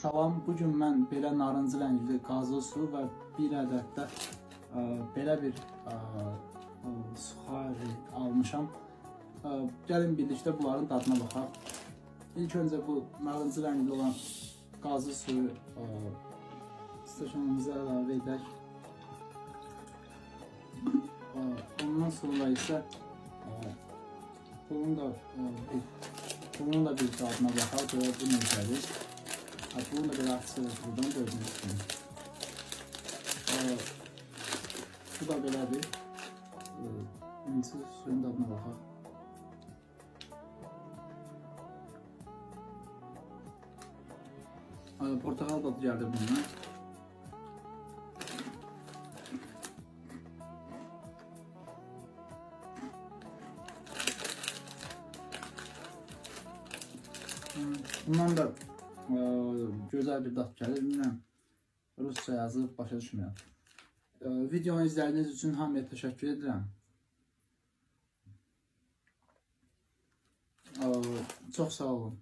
Salam, bugün mən belə narıncı rəngli qazlı su və bir ədəd də belə bir suxari almışam. Gəlin birlikdə bunların dadına baxaq. İlk öncə bu narıncı rəngli olan qazlı suyu stəkanımıza əlavə edək. Ondan sonra isə bunun da bir dadına baxaq. Görə bu necədir? Bunu da belə açırıq buradan gördüyünüz kimi. Bu da belədir. İncir suyun dadına baxaq. Portakal dadı gəldi bundan. Bundan da gözəl bir dad gəlir. Bilmirəm, rusca yazıb başa düşmürəm. Videonu izlədiyiniz üçün hamıya təşəkkür edirəm. Çox sağ olun.